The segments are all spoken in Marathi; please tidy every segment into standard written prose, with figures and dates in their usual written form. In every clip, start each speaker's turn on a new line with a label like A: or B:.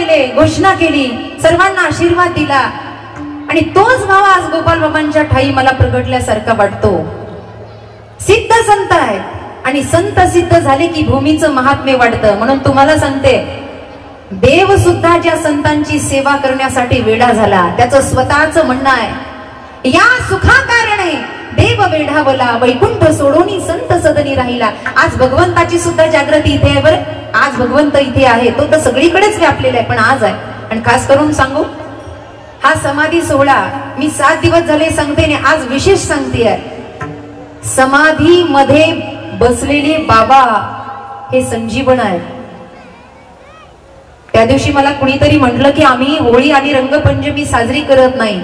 A: गेले, घोषणा केली, सर्वांना आशीर्वाद दिला आणि तोच भाव आज गोपाल बाबांच्या ठाई मला प्रगटल्यासारखा वाटतो. सिद्ध संत आहेत आणि संत सिद्ध झाले की भूमीचं महात्म्य वाढतं. म्हणून तुम्हाला सांगते, देव सुद्धा ज्या संतांची सेवा करण्यासाठी वेडा झाला त्याचं स्वतःच म्हणणं आहे, या सुखाकारणे देव वेढावला, वैकुंठ सोडून संत सदनी राहिला. आज भगवंताची सुद्धा जागृती इथे आहे बरं. आज भगवंत इथे आहे, तो तर सगळीकडेच व्यापलेला आहे, पण आज आहे. आणि खास करून सांगू, हा समाधी सोहळा मी 7 दिवस झाले सांगते आणि आज विशेष सांगते आहे. समाधी मध्ये बसलेले बाबा हे संजीवन आहे. त्या दिवशी मला कुणीतरी म्हटलं की आम्ही होळी आणि रंगपंचमी साजरी करत नाही.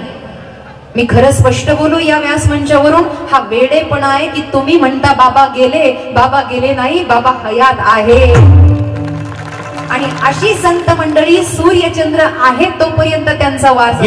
A: मी खरं स्पष्ट बोलू या व्यासमंचावरून, हा वेडेपणा आहे की तुम्ही म्हणता बाबा गेले नाही, बाबा हयात आहे. आणि अशी संत मंडळी सूर्यचंद्र आहे तोपर्यंत त्यांचा वास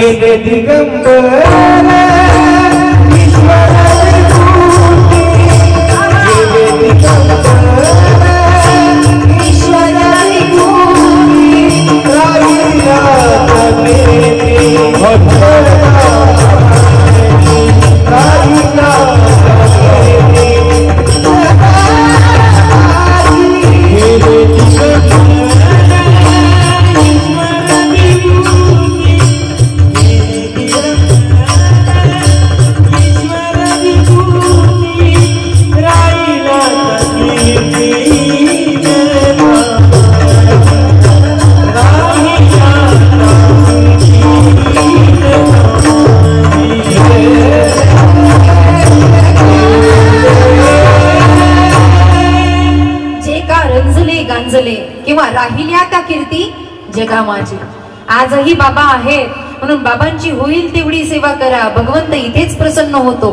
A: किंवा राहिल्या त्या कीर्ती जगामाची. आजही बाबा आहेत म्हणून बाबांची होईल तेवढी सेवा करा. भगवंत इथेच प्रसन्न होतो.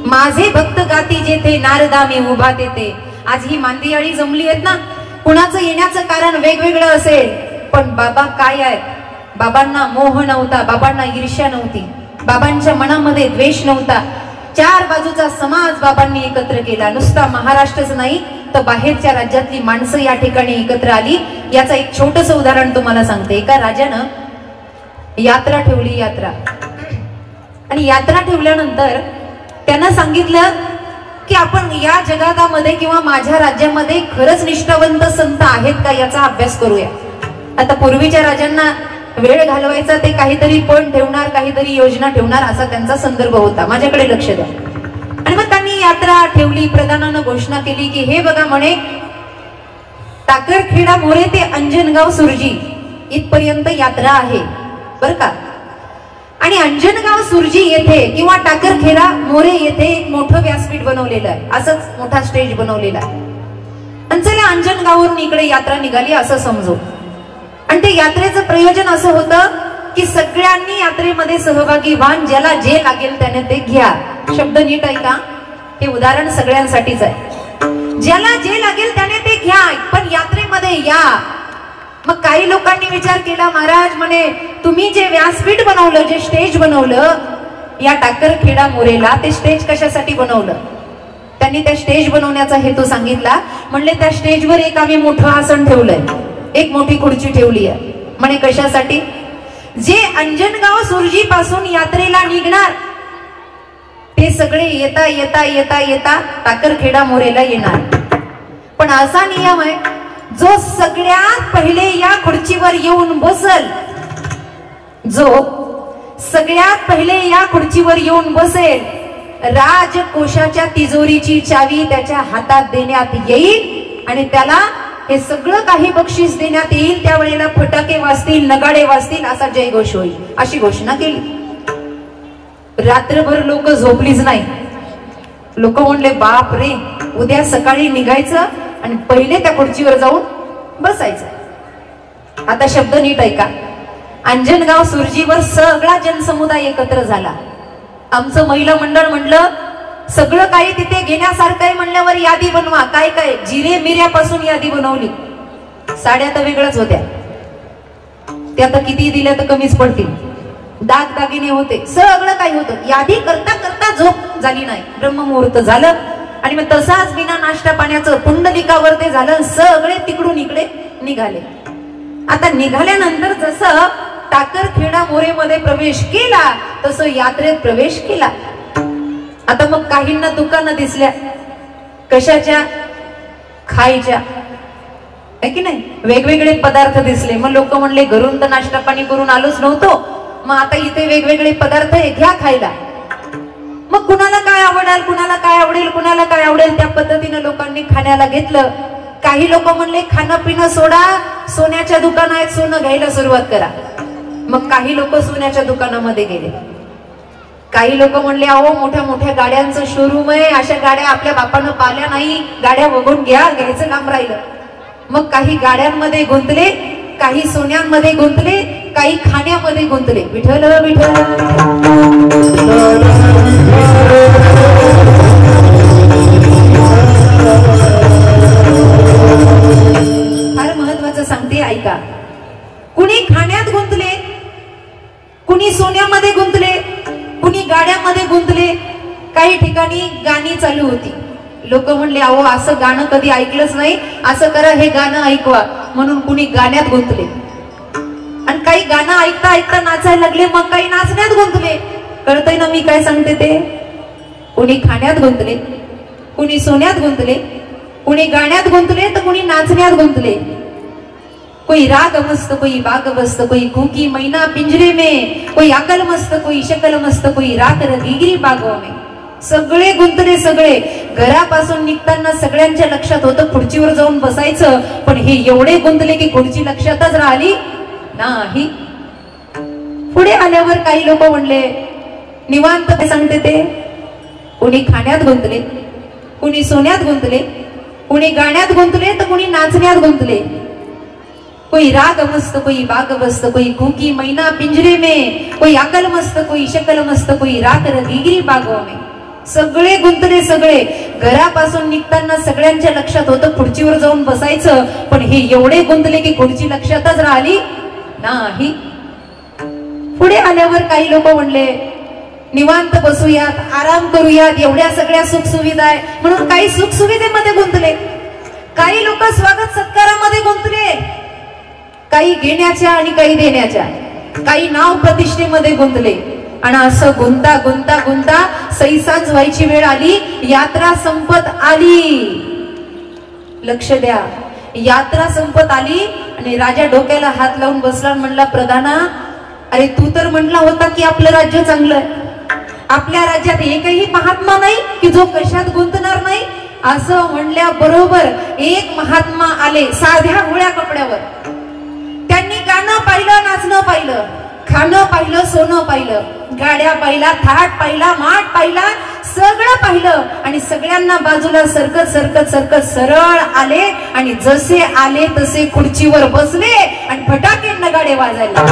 A: माझे भक्त गाती जेथे नारदा मी उभा तेथे. आज ही मांदियाळी जमली आहेत ना, कुणाचं येण्याचं कारण वेगवेगळं असेल, पण बाबा काय आहे? बाबांना मोह नव्हता, बाबांना ईर्ष्या नव्हती, बाबांच्या मनामध्ये द्वेष नव्हता. 4 बाजूचा समाज बाबांनी एकत्र केला. नुसता महाराष्ट्रच नाही तर बाहेरच्या राज्यातली माणसं या ठिकाणी एकत्र आली. याचं एक छोटस उदाहरण तुम्हाला सांगते. एका राजानं यात्रा ठेवली, यात्रा. आणि यात्रा ठेवल्यानंतर त्यानं सांगितलं की आपण या जगामध्ये किंवा माझ्या राज्यामध्ये खरंच निष्ठावंत संत आहेत का याचा अभ्यास करूया. आता पूर्वीच्या राजांना वेळ घालवायचा, ते काहीतरी पण ठेवणार, काहीतरी योजना ठेवणार, असा त्यांचा संदर्भ होता. माझ्याकडे लक्ष द्या. आणि मग त्यांनी यात्रा ठेवली. प्रधानानं घोषणा केली की हे बघा म्हणे, टाकरखेडा मोरे ते अंजनगाव सुरजी इथपर्यंत यात्रा आहे बर का. आणि अंजनगाव सुरजी येथे किंवा टाकरखेडा मोरे येथे एक मोठं व्यासपीठ बनवलेलं आहे, असंच मोठा स्टेज बनवलेला आहे. आणि चला अंजनगाववरून इकडे यात्रा निघाली असं समजू. आणि ते यात्रेचं प्रयोजन असं होतं की सगळ्यांनी यात्रेमध्ये सहभागी व्हान, ज्याला जे लागेल त्याने ते घ्या. शब्द नीट आहे का? हे उदाहरण सगळ्यांसाठीच आहे. ज्याला जे लागेल त्याने ते घ्या, पण यात्रेमध्ये या. मग काही लोकांनी विचार केला, महाराज म्हणे तुम्ही जे व्यासपीठ बनवलं, जे स्टेज बनवलं या टाकरखेडा मोरेला, ते स्टेज कशासाठी बनवलं? त्यांनी त्या स्टेज बनवण्याचा हेतू सांगितला. म्हणले त्या स्टेजवर एक आम्ही मोठं आसन ठेवलंय, एक मोठी खुर्ची ठेवली आहे. म्हणे कशासाठी? जे अंजनगाव सुरजी पासून यात्रेला निघणार ते सगळे येता येता येता येता टाकरखेडा मोरेला येणार. पण असा नियम आहे, जो सगळ्यात पहिले या खुर्चीवर येऊन बसल, जो सगळ्यात पहिले या खुर्चीवर येऊन बसेल, राजकोषाच्या तिजोरीची चावी त्याच्या हातात देण्यात येईल आणि त्याला हे सगळं काही बक्षीस देण्यात येईल. त्यावेळेला फटाके वाजतील, नगाडे वाजतील, असा जयघोष होईल, अशी घोषणा केली. रात्रभर लोक झोपलीच नाही. लोक म्हणले बाप रे, उद्या सकाळी निघायचं आणि पहिले त्या खुर्चीवर जाऊन बसायचं. आता शब्द नीट ऐका. अंजनगाव सुरजीवर सगळा जनसमुदाय एकत्र झाला. आमचं महिला मंडळ म्हणलं सगळं काही तिथे घेण्यासारखं आहे. म्हणल्यावर यादी बनवा. काय काय? जिरे मिऱ्यापासून यादी बनवली. साड्या तर वेगळ्याच होत्या, त्या तर किती दिल्या तर कमीच पडतील. दागदागिने होते, सगळं काही होतं. यादी करता करता झोप झाली नाही. ब्रह्ममुहूर्त झालं आणि मग तसाच बिना नाश्ता पाण्याचं पुंडलिकावर ते झालं. सगळे तिकडून इकडे निघाले. आता निघाल्यानंतर जसं टाकरखेडा मोरेमध्ये प्रवेश केला तसं यात्रेत प्रवेश केला. आता मग काहींना दुकानं दिसल्या, कशाच्या? खायच्या, आहे की नाही? वेगवेगळे पदार्थ दिसले. मग लोक म्हणले घरून तर नाश्ता पाणी करून आलोच नव्हतो, मग आता इथे वेगवेगळे पदार्थ आहे, घ्या खायला. मग कुणाला काय आवडेल, कुणाला काय आवडेल, कुणाला काय आवडेल त्या पद्धतीने लोकांनी खाण्याला घेतलं. काही लोक म्हणले खाणं पिणं सोडा, सोन्याच्या दुकानात सोनं घ्यायला सुरुवात करा. मग काही लोक सोन्याच्या दुकानामध्ये गेले. काही लोक म्हणले अहो मोठ्या मोठ्या गाड्यांचं शोरूम आहे, अशा गाड्या आपल्या बापानं पाल्या नाही, गाड्या बघून घ्यायचं काम राहिलं. मग काही गाड्यांमध्ये गुंतले, काही सोन्यांमध्ये गुंतले, काही खाण्यामध्ये गुंतले. विठ्ठल विठ्ठल फार महत्वाचं सांगते, ऐका. कुणी खाण्यात गुंतले, कुणी सोन्यामध्ये गुंतले, कुणी गाड्यामध्ये गुंतले. काही ठिकाणी गाणी चालू होती. लोक म्हणले अहो असं गाणं कधी ऐकलंच नाही, असं करा हे गाणं ऐकवा, म्हणून कुणी गाण्यात गुंतले. आणि काही गाणं ऐकता ऐकता नाचायला लागले, मग काही नाचण्यात गुंतले. कळतंय ना मी काय सांगते ते? कुणी खाण्यात गुंतले, कुणी सोन्यात गुंतले, कुणी गाण्यात गुंतले, तर कुणी नाचण्यात गुंतले. कोई राग मस्त, कोई बाग बस्त, कोई कुकी मैना पिंजरे में, कोई अकल मस्त, कोई शकल मस्त, कोई रात रगिगिरी बागों में. सगळे गुंतले, सगळे. घरापासून निघताना सगळ्यांच्या लक्षात होतं खुर्चीवर जाऊन बसायचं, पण हे एवढे गुंतले की खुर्ची लक्षातच राहिली नाही. पुढे आल्यावर काही लोक म्हणले निवांत सांगते ते, कुणी खाण्यात गुंतले, कुणी सोन्यात गुंतले, कुणी गाण्यात गुंतले, तर कुणी नाचण्यात गुंतले. कोई राग मस्त, कोई बाग बस्त, कोई कुकी मैना पिंजरे में, कोई अकल मस्त, कोई शकल मस्त, कोई रात रगिगिरी बागों में. सगळे गुंतले, सगळे. घरापासून निघताना सगळ्यांच्या लक्षात होतं खुर्चीवर जाऊन बसायचं, पण हे एवढे गुंतले की खुर्ची लक्षातच राहिली नाही. पुढे आल्यावर काही लोक म्हणले निवांत बसूयात, आराम करूयात, एवढ्या सगळ्या सुख सुविधा आहे म्हणून काही सुख सुविधेमध्ये गुंतले. काही लोक स्वागत सत्कारामध्ये गुंतले, काही घेण्याच्या आणि काही देण्याच्या, काही नाव प्रतिष्ठेमध्ये गुंतले. आणि असं गुंता गुंता गुंता सैसांज व्हायची वेळ आली, यात्रा संपत आली. लक्ष द्या, यात्रा संपत आली आणि राजा डोक्याला हात लावून बसला आणि म्हणला प्रधाना, अरे तू तर म्हणला होता की आपलं राज्य चांगलं आहे, आपल्या राज्यात एकही महात्मा नाही की जो कशात गुंतणार नाही. असं म्हणल्या बरोबर एक महात्मा आले साध्या गोळ्या कपड्यावर. त्यांनी गाणं पाहिलं, नाचणं पाहिलं, खाणं पाहिलं, सोनं पाहिलं, गाड्या पाहिला, थाट पाहिला, माठ पाहिला, सगळं पाहिलं. आणि सगळ्यांना बाजूला सरकत सरकत सरकत सरळ आले आणि जसे आले तसे खुर्चीवर बसले आणि फटाके नगाडे वाजायला.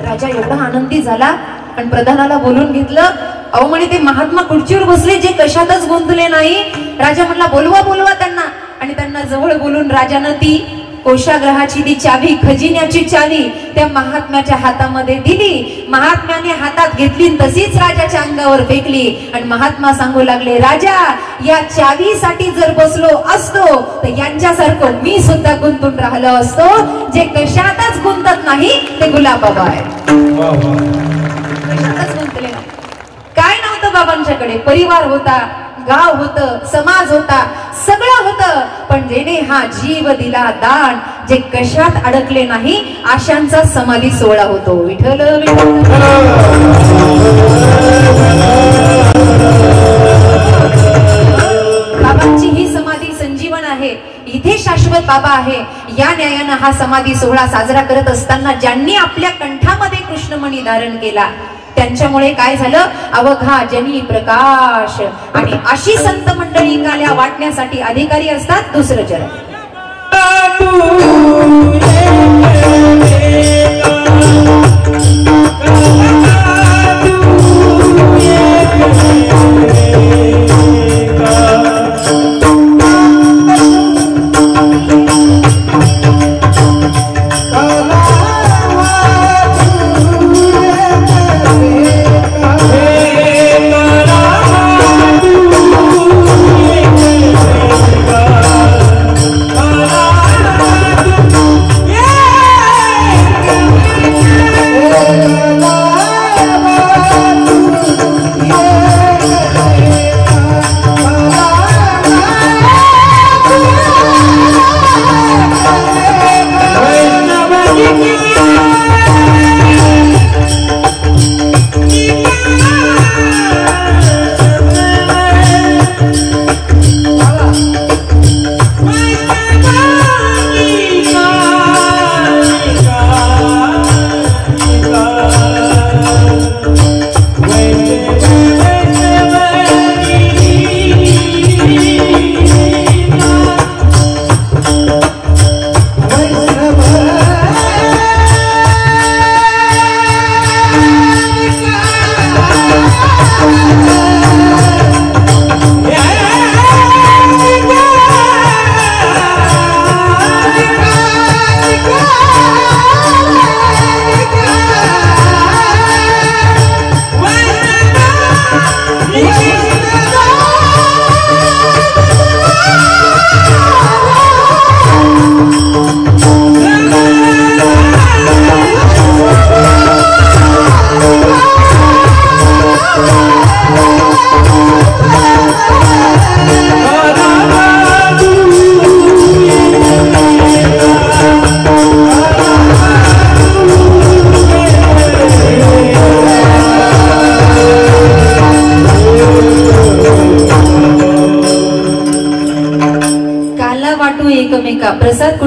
A: राजा एवढा आनंदी झाला आणि प्रधानाला बोलून घेतलं. अहो म्हणे ते महात्मा खुर्चीवर बसले जे कशातच गुंतले नाही. राजा म्हणला बोलवा बोलवा त्यांना. आणि त्यांना जवळ बोलून राजानं ती कोशाग्रहाची ती चावी, खजिन्याची चावी त्या महात्म्याच्या हातामध्ये दिली. महात्म्याने हातात घेतली, तशीच राजाच्या अंगावर फेकली. आणि महात्मा सांगू लागले, राजा या चावीसाठी जर बसलो असतो तर यांच्यासारखं मी सुद्धा गुंतून राहिलो असतो. जे कशातच गुंतत नाही ते गुलाबबाबा आहे. कशातच गुंतले नाही. काय नव्हतं बाबांच्याकडे? परिवार होता, गाव होतं, समाज होता, सगळं होतं. पण जेने हा जीव दिला दान, जे कशात अडकले नाही, आशांचा समाधी सोहळा होतो. विठ्ठल बाबांची ही समाधी संजीवन आहे. इथे शाश्वत बाबा आहे. या न्यायानं हा समाधी सोहळा साजरा करत असताना ज्यांनी आपल्या कंठामध्ये कृष्णमणी धारण केला त्यांच्यामुळे काय झालं? अवघा जनी प्रकाश. आणि अशी संत मंडळी काल्या वाटण्यासाठी अधिकारी असतात. दुसरं चरण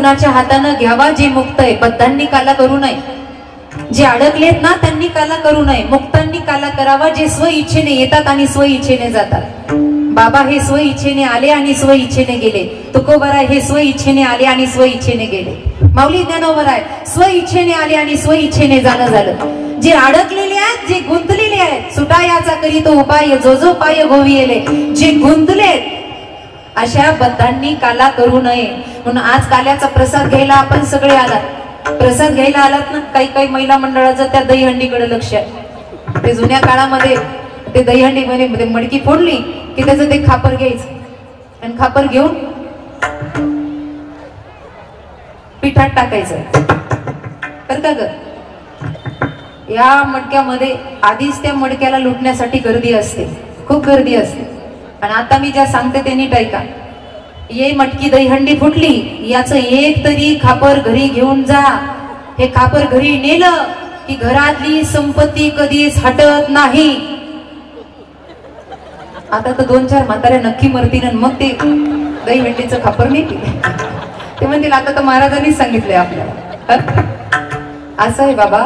A: कुणाच्या हातानं घ्यावा जे मुक्त आहे, बद्धांनी काला करू नये, जे अडकलेत ना त्यांनी काला करू नये, मुक्तांनी काला करावा, जे स्व इच्छेने येतात आणि स्व इच्छेने जातात। बाबा हे स्व इच्छेने आले आणि स्व इच्छेने गेले, तुकोबराय हे स्व इच्छेने आले आणि स्व इच्छेने गेले, माऊली ज्ञानोबराय स्व इच्छेने आले आणि स्व इच्छेने जाणं झालं। जे अडकलेले आहेत, जे गुंतलेले आहेत, सुटायाचा करी तो उपाय, जो जो पाय गोविले, जे गुंतलेत अशा बद्धांनी काला करू नये। म्हणून आज काल्याचा प्रसाद घ्यायला आपण सगळे आलात, प्रसाद घ्यायला आलात ना, काही काही महिला मंडळाचं त्या दहीहंडीकडे लक्ष आहे। ते जुन्या काळामध्ये ते दहीहंडी मध्ये मडकी फोडली की त्याचं ते खापर घ्यायचं आणि खापर घेऊन पिठात टाकायचं, बरं का ग? या मडक्यामध्ये आधीच त्या मडक्याला लुटण्यासाठी गर्दी असते, खूप गर्दी असते। आणि आता मी ज्या सांगते ते नीट ऐका। ये मटकी दहीहंडी फुटली, याचं एक तरी खापर घरी घेऊन जा। हे खापर घरी नेलं की घरातली संपत्ती कधीच हटत नाही। आता तर 2-4 म्हाताऱ्या नक्की मरतील आणि मग ते दहीहंडीचं खापर नेतील, ते म्हणतील आता तर महाराजांनीच सांगितलंय आपल्याला। असं आहे बाबा,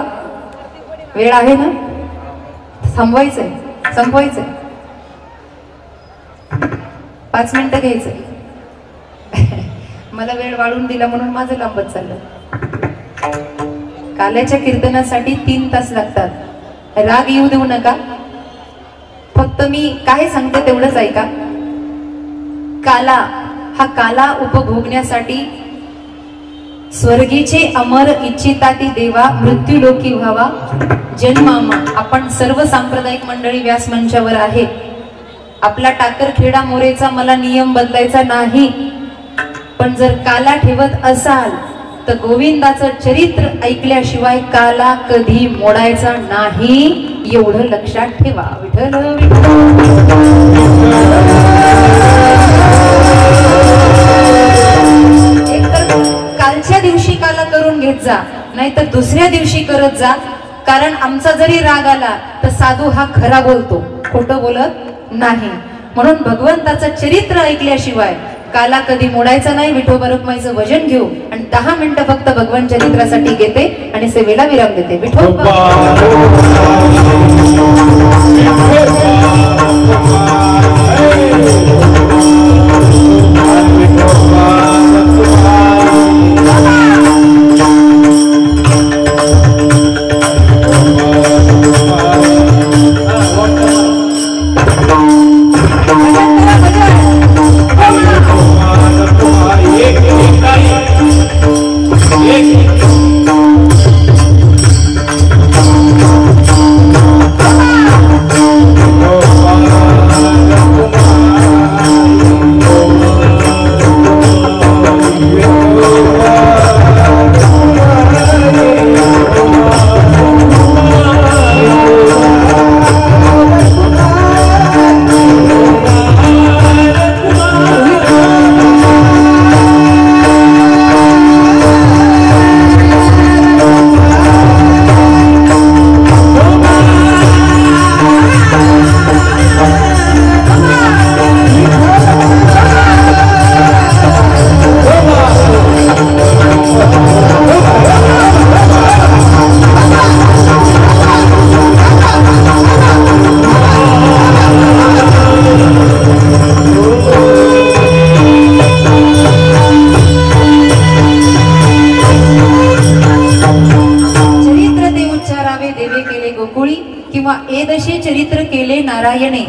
A: वेळ आहे ना, थांबवायचंय, संपवायचंय, 5 मिनिटं घ्यायचंय। मला वेळ वाढून दिला म्हणून माझं लांबत चाललं। काल्याच्या कीर्तनासाठी 3 तास लागतात, राग येऊ देऊ नका, फक्त मी काय सांगते तेवढंच ऐका। काला हा काला उपभोगण्यासाठी स्वर्गीचे अमर इच्छिताती देवा, मृत्यू लोकी व्हावा जन्मामा। आपण सर्व सांप्रदायिक मंडळी व्यास मंचावर आहे। आपला टाकरखेडा मोरेचा मला नियम बदलायचा नाही, पण जर काला ठेवत असाल तर गोविंदाचं चरित्र ऐकल्याशिवाय काला कधी मोडायचा नाही, एवढं लक्षात ठेवा। विठ्ठल एकतर कालच्या दिवशी काला करून घेत जा, नाहीतर दुसऱ्या दिवशी करत जा, कारण आमचा जरी राग आला तर साधू हा खरा बोलतो, खोटं बोलत नाही। म्हणून भगवंताचं चरित्र ऐकल्याशिवाय काला कधी मोडायचा नाही। विठोबा रखुमाईचं भजन घेऊ आणि 10 मिनिटं फक्त भगवान चरित्रासाठी घेते आणि सेवेला विराम देते। विठोबा एदशे चरित्र केले नारायणे,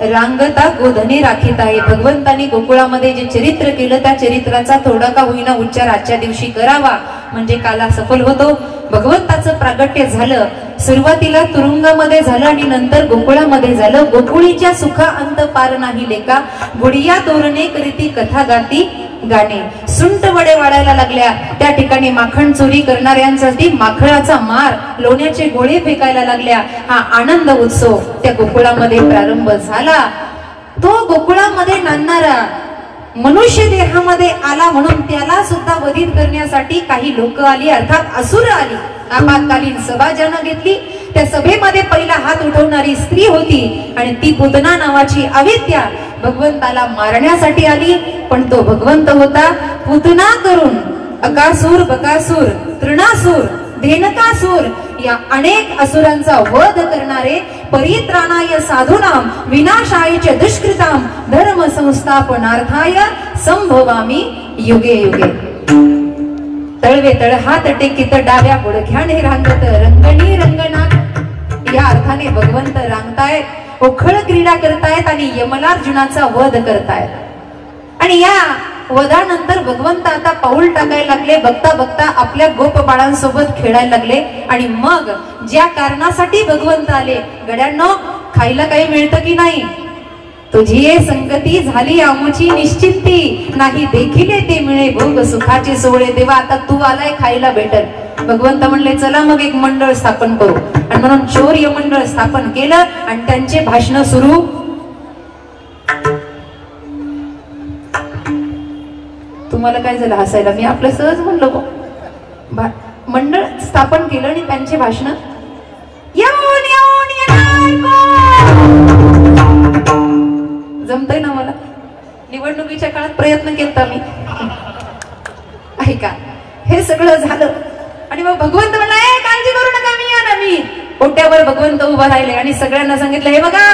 A: रांगता गोधने राखीत आहे। भगवंतानी गोकुळामध्ये जे चरित्र केलं त्या चरित्राचा थोडा का होईना उच्चार आजच्या दिवशी करावा, म्हणजे काला सफल होतो। भगवंताचं प्रागट्य झालं, सुरुवातीला तुरुंगामध्ये झालं आणि नंतर गोकुळामध्ये झालं। गोकुळीच्या सुखा अंत पार नाही लेका, गुडिया तोरणे करीती कथा गाती गाणे। सुंट वडे वाढायला लागल्या, त्या ठिकाणी माखण चोरी करणाऱ्यांसाठी माखळाचा मार, लोण्याचे गोळे फेकायला लागल्या। हा आनंद उत्सव त्या गोकुळामध्ये प्रारंभ झाला। तो गोकुळामध्ये नांदणारा मनुष्य देहामध्ये आला म्हणून त्याला सुद्धा वधित करण्यासाठी काही लोक आली, अर्थात असुर आली। आपत्कालीन सभा ज्यानं घेतली त्या सभेमध्ये पहिला हात उठवणारी स्त्री होती आणि ती पूतना नावाची अविद्या। भगवंताला मारण्यासाठी आली, पण तो भगवंत होता पुतना करून अकासूर, बकासूर, तृणासूर, धेनकासूर या अनेक असुरांचा वध करणारे, परित्राणाय साधूनाम विनाशाय च दुष्कृताम धर्म संस्थापनार्थाय संभवामी युगे युगे. तळवे तळ हात टेकित डाव्या गुडघ्याने रांगत रंगणी रंगनाथ या अर्थाने भगवंत रांगतायत, उखळ क्रीडा करतायत आणि यमलार्जुनाचा वध करतायत. आणि या वधानंतर भगवंत आता पाऊल टाकायला लागले. बघता बघता आपल्या गोप बाळांसोबत खेळायला लागले. आणि मग ज्या कारणासाठी भगवंत आले, गड्यांनो खायला काही मिळतं की नाही? तुझी ये संगती झाली आमची निश्चिंती, नाही देखिले ते मिळे भोग सुखाचे सोहळे. तेव्हा आता तू आलाय, खायला भेटल. भगवंत म्हणले चला मग एक मंडळ स्थापन करू. आणि म्हणून चौर्य मंडळ स्थापन केलं आणि त्यांचे भाषण सुरू. तुम्हाला काय झालं हसायला? मी आपलं सहज म्हणलो. मंडळ स्थापन केलं आणि त्यांचे भाषण. येऊन येऊन जमतंय ना मला? निवडणुकीच्या काळात प्रयत्न केलता मी. ऐका, हे सगळं झालं आणि मग भगवंत म्हणला काळजी करू नका, मी या ना. मी ओट्यावर भगवंत उभा राहिले आणि सगळ्यांना सांगितलं, हे बघा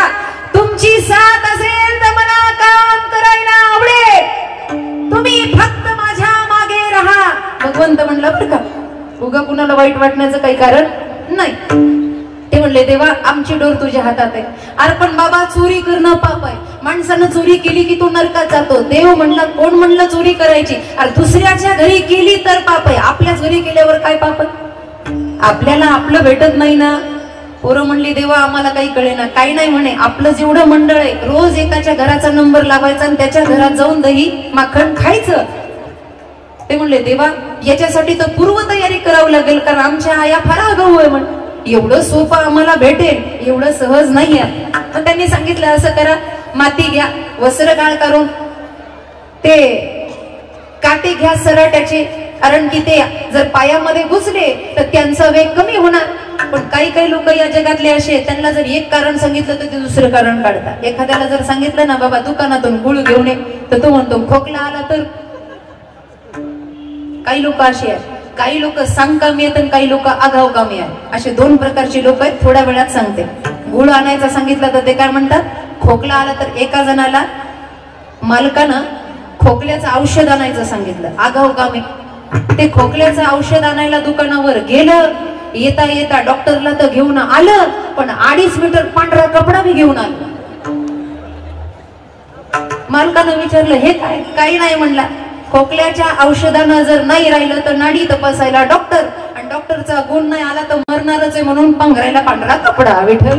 A: तुमची साथ असेल तर मला काम करायला आवडेल, तुम्ही फक्त माझ्या मागे राहा. भगवंत म्हणला बरं का, उगा कुणाला वाईट वाटण्याचं काही कारण नाही. ते म्हणले देवा आमची डोर तुझ्या हातात आहे. अरे पण बाबा चोरी करणं पाप आहे, माणसानं चोरी केली की तो नरकात जातो. देव म्हणला कोण म्हणलं चोरी करायची? अरे दुसऱ्याच्या घरी केली तर पाप आहे, आपल्याच घरी केल्यावर काय पाप आहे? आपल्याला आपलं भेटत नाही ना. पोरं म्हणली देवा आम्हाला काही कळेना. काही नाही म्हणे, आपलं जेवढं मंडळ आहे रोज एकाच्या घराचा नंबर लावायचा आणि त्याच्या घरात जाऊन दही माखण खायचं. ते म्हणले देवा याच्यासाठी तर पूर्वतयारी करावी लागेल, कारण आमच्या आया फार आगाऊ आहे. म्हण एवढं सोपं आम्हाला भेटेल एवढं सहज नाही आहे. पण त्यांनी सांगितलं असं करा, माती घ्या, वस्त्र काळ करून ते काटे घ्या सराट्याचे, कारण की ते जर पायामध्ये घुसले तर त्यांचा वेग कमी होणार. पण काही काही लोक या जगातले असे, त्यांना जर एक कारण सांगितलं तर ते दुसरं कारण काढतात. एखाद्याला जर सांगितलं ना बाबा दुकानातून गुळ घेऊन ये, तर तो म्हणतो खोकला आला तर. काही लोक असे आहेत, काही लोक सांगकामी आहेत आणि काही लोक आगाऊ कामी आहेत. असे दोन प्रकारचे लोक आहेत. थोड्या वेळात सांगते. गुळ आणायचा सांगितलं तर ते काय म्हणतात, खोकला आला तर. एका जणाला मालकानं खोकल्याचं औषध आणायचं सांगितलं, आगाऊ कामी. ते खोकल्याचं औषध आणायला दुकानावर गेलं. येता येता डॉक्टरला तर घेऊन आलं, पण 2.5 मीटर पांढरा कपडा भी घेऊन आलं. मालकानं विचारलं हे काय? काही नाही म्हणला, खोकल्याच्या औषधानं जर नाही राहिलं तर नाडी तपासायला डॉक्टर, आणि डॉक्टरचा गुण नाही आला तर मरणारच आहे म्हणून पांघरायला पांढरा कपडा. विठ्ठल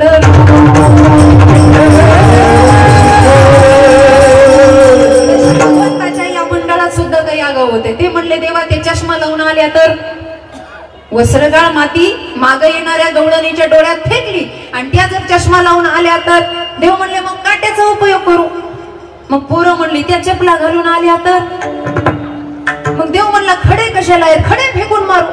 A: भगवंताच्या या मंडळात सुद्धा काही आगाऊ होते. ते म्हणले देवा ते चष्मा लावून आल्या तर. वस्त्रगाळ माती माग येणाऱ्या गवळणीच्या डोळ्यात फेकली आणि त्या जर चष्मा लावून आल्या तर. देव म्हणले मग काट्याचा उपयोग करू. मग पोरं म्हणली त्या चपला घालून आल्या तर. मग देव म्हणला खडे कशाला आहेत, खडे फेकून मारू.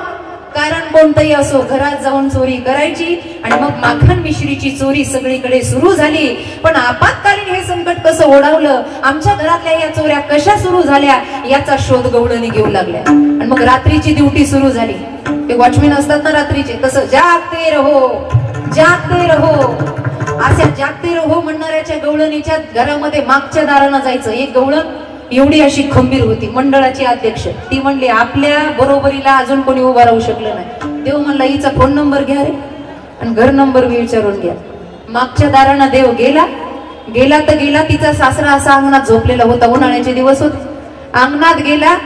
A: कारण कोणतंही असो, घरात जाऊन चोरी करायची आणि मग माखन मिश्रीची चोरी सगळीकडे सुरू झाली. पण आपत्कालीन हे संकट कसं ओढावलं, आमच्या घरातल्या या चोऱ्या कशा सुरू झाल्या याचा शोध गवळणी घेऊ लागल्या. आणि मग रात्रीची ड्युटी सुरू झाली. ते वॉचमॅन असतात ना रात्रीचे, तसं जागते रहो जागते रहो, अशा जागते रहो म्हणणाऱ्याच्या गवळणीच्या घरामध्ये मागच्या दारानं जायचं. एक गवळण एवढी अशी खंबीर होती, मंडळाची अध्यक्ष. ती म्हणली आपल्या बरोबरीला अजून कोणी उभा राहू शकलं नाही. देव म्हणला हिचा फोन नंबर घ्या रे आणि घर नंबर विचारून घ्या. मागच्या दारानं देव गेला. गेला तर गेला, तिचा सासरा असा अंगणात झोपलेला होता. उन्हाळ्याचे दिवस होते. अंगणात गेला,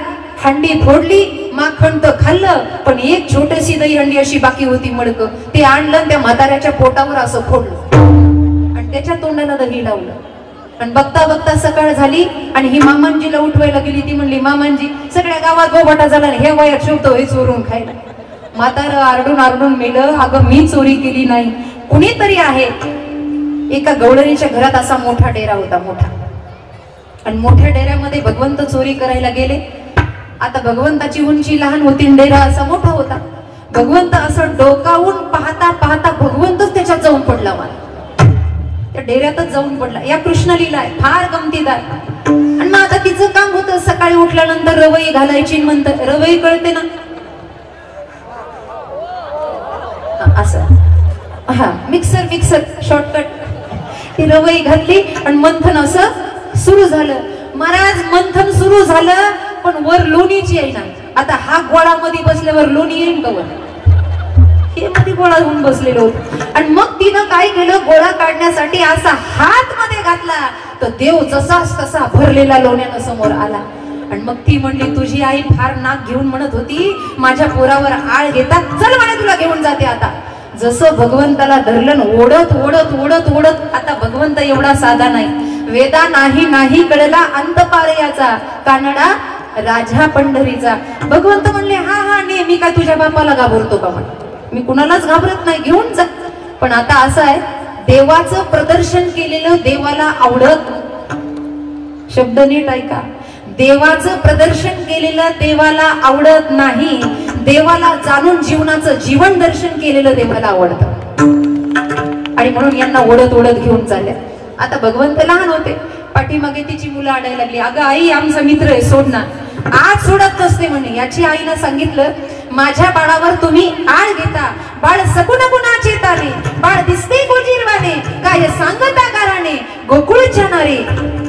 A: हंडी फोडली, माखण तर खाल्लं, पण एक छोटीशी दही हंडी अशी बाकी होती मडक. ते आणलं त्या म्हाताऱ्याच्या पोटावर असं फोडलं आणि त्याच्या तोंडाला दही लावलं. आणि बघता बघता सकाळ झाली आणि ही मामांजीला उठवायला गेली. ती म्हणली मामांजी सगळ्या गावात बोबाटा झाला, हे वयात शिवतो हे चोरून खायला. म्हातारं आरडून आरडून मेलं, अगं मी चोरी केली नाही, कुणीतरी आहे. एका गवळणीच्या घरात असा मोठा डेरा होता, मोठा. आणि मोठ्या डेऱ्यामध्ये भगवंत चोरी करायला गेले. आता भगवंताची उंची लहान होती, डेरा असा मोठा होता. भगवंत असं डोकावून पाहता पाहता भगवंतच त्याच्यात जाऊन पडला. मला त्या डेऱ्यातच जाऊन पडला. या कृष्णलीला आहे फार गमतीदार. आणि मग आता तिचं काम होतं सकाळी उठल्यानंतर रवई घालायची. म्हणतं रवई कळते ना असं, हा मिक्सर शॉर्टकट. ती रवई घातली आणि मंथन असं सुरू झालं. महाराज मंथन सुरू झालं पण वर लोणीची आहे ना. आता हा गोळा मध्ये बसल्यावर लोणी येईल का वर? हे मध्ये गोळा होऊन बसलेलो होतो. आणि मग तिनं काय केलं, गोळा काढण्यासाठी असा हात मध्ये घातला तर देव जसाच तसा भरलेला लोण्यानं समोर आला. आणि मग ती म्हणली तुझी आई फार नाक घेऊन म्हणत होती माझ्या पोरावर आळ घेतात, चल म्हणे तुला घेऊन जाते. आता जसं भगवंताला धरलं ओढत ओढत ओढत ओढत. आता भगवंत एवढा साधा नाही. वेदा नाही कळला अंत पारयाचा, कानडा राजा पंढरीचा. भगवंत म्हणले हा मी काय तुझ्या बापाला घाबरतो का? म्हणे मी कुणालाच घाबरत नाही, घेऊन जा. पण आता असं आहे, देवाचं प्रदर्शन केलेलं देवाला आवडत. शब्द नीट ऐका, देवाचं प्रदर्शन केलेलं देवाला आवडत नाही. देवाला जाणून जीवनाचं जीवन दर्शन केलेलं देवाला आवडतं. आणि म्हणून यांना ओढत ओढत घेऊन चालल्या. आता भगवंत लहान होते, पाठीमागे तिची मुलं आडायला लागली. अगं आई आमचा मित्र आहे सोड ना. आज सोडत नसते म्हणे. याची आईनं सांगितलं माझ्या बाळावर तुम्ही आळ घेता, बाळ सकुन गुणाचे ताने, बाळ दिसते गोजीरवाने, काय सांगता काराने गोकुळच्या नारे.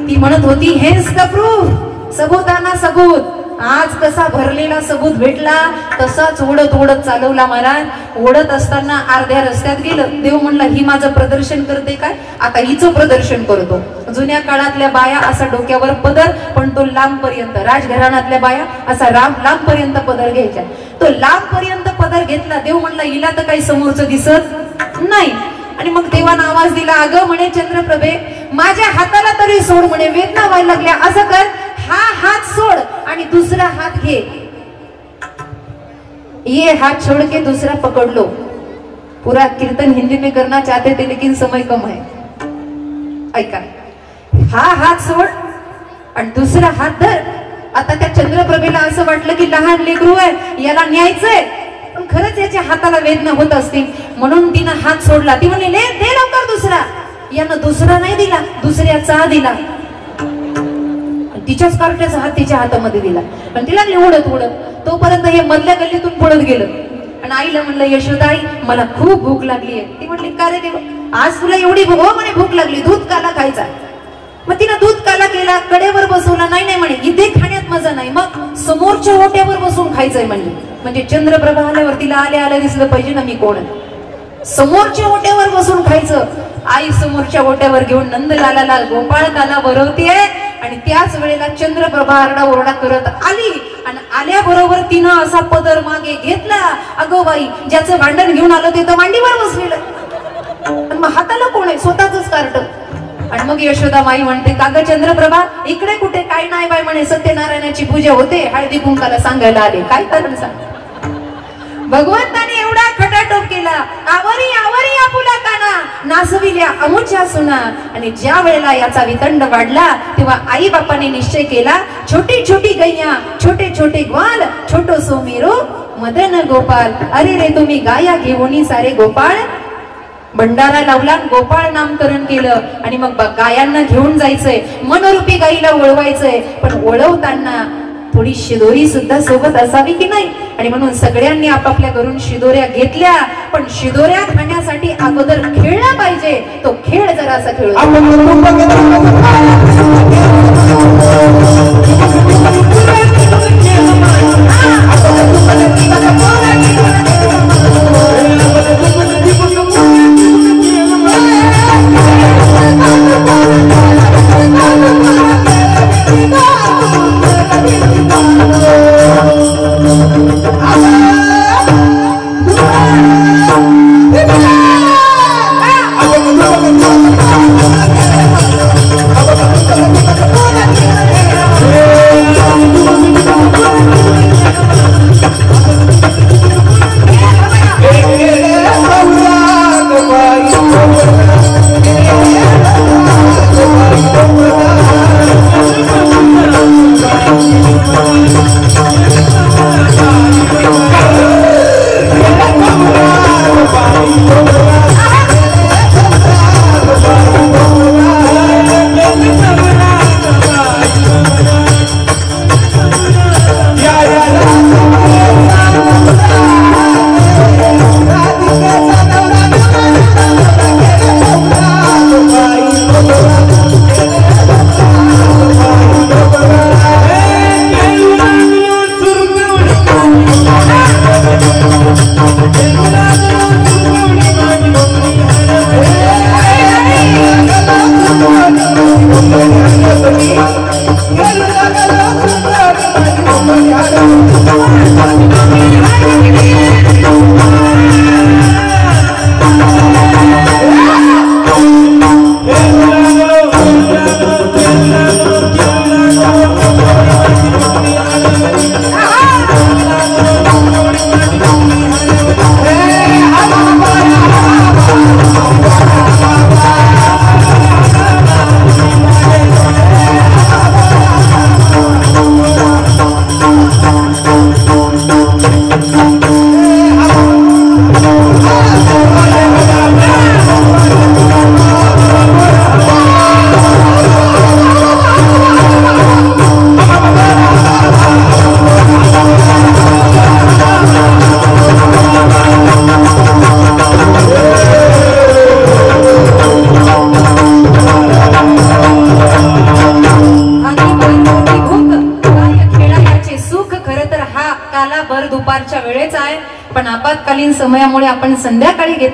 A: ती म्हणत होती हेच द प्रूफ, सबूताना सबूत. आज कसा भरलेला सबूत भेटला तसाच ओढत ओढत चालवला महाराज. ओढत असताना अर्ध्या रस्त्यात गेलं. देव म्हणला ही माझं प्रदर्शन करते काय, आता हिचं प्रदर्शन करतो. जुन्या काळातल्या बाया असा डोक्यावर पदर, पण तो लांब पर्यंत. राजघराण्यातल्या बाया असा लांब पर्यंत पदर घ्यायच्या. तो लांब पर्यंत पदर घेतला. देव म्हणला हिला तर काही समोरचं दिसत नाही. आणि मग देवानं आवाज दिला, अगं म्हणे चंद्रप्रभे माझ्या हाताला तरी सोड म्हणे, वेदना व्हायला लागल्या. असं कर, हा हात सोड आणि दुसरा हात घे. ये हाथ छोड़ के दूसरा पकड़ लो. पूरा कीर्तन हिंदी में करना चाहते थे लेकिन समय कम है. ऐका, हा हात सोड आणि दुसरा हात धर. आता त्या चंद्रप्रभेला असं वाटलं की लहान लेकरू आहे, याला न्यायचंय. पण खरंच याच्या हाताला वेदना होत असतील म्हणून तिनं हात सोडला. ती म्हणली दे लवकर दुसरा. यानं दुसरा नाही दिला, दुसऱ्याचा दिला. तिच्याच कार्ट्याचा हात तिच्या हातामध्ये दिला. पण तिला ओढत ओढत तोपर्यंत हे मधल्या गल्लीतून पळत गेलं. आणि आईला म्हणलं यशोदाई मला खूप भूक लागली आहे. ती म्हणली का रे देव आज तुला एवढी भूक? हो म्हणे भूक लागली, दूध काला खायचा. मग तिनं दूध काला केला, कडेवर बसवला. नाही म्हणे इथे खाण्यात मजा नाही, मग समोरच्या ओट्यावर बसून खायचंय म्हणली. म्हणजे चंद्रप्रभा आल्यावर तिला आल्या दिसलं पाहिजे ना मी कोण. समोरच्या ओट्यावर बसून खायचं. आई समोरच्या ओट्यावर घेऊन नंदलालाला गोपाळकाला भरवतीये. आणि त्याच वेळेला चंद्रप्रभा आरडाओरडा करत आली. आणि आल्याबरोबर तिनं असा पदर मागे घेतला. अगो बाई ज्याचं भांडण घेऊन आलं ते तर मांडीवर बसलेलं. आणि मग हाताला कोण आहे, स्वतःच कार्ट. आणि मग यशोदा माई म्हणते का ग चंद्रप्रभा इकडे कुठे? काय नाही बाई म्हणे सत्यनारायणाची पूजा होते, हळदी कुंकाला सांगायला आले. काय कारण सांग. भगवंताने एवढा खटाटोप केला, आवरी आवरी आपुला काना नासविल्या अमुच्या सुना. आणि ज्या वेळेला याचा वितंड वाढला तेव्हा आई बापाने निश्चय केला, छोटी छोटी गैया छोटे छोटे ग्वाल छोटो सोमेरो मदन गोपाल. अरे रे तुम्ही गाया घेऊनी सारे गोपाळ. भंडारा लावला, गोपाळ नामकरण केलं. आणि मग गायांना घेऊन जायचंय, मनरूपी गाईला ओळवायचंय. पण ओळवताना थोडी शिदोरी सुद्धा सोबत असावी की नाही. आणि म्हणून सगळ्यांनी आपापल्या घरून शिदोऱ्या घेतल्या. पण शिदोऱ्या खाण्यासाठी अगोदर खेळला पाहिजे. तो खेळ जरा असा खेळू. आला भर दुपारच्या वेळेचा आहे, पण आपत्कालीन समयामुळे आपण संध्याकाळी घेतला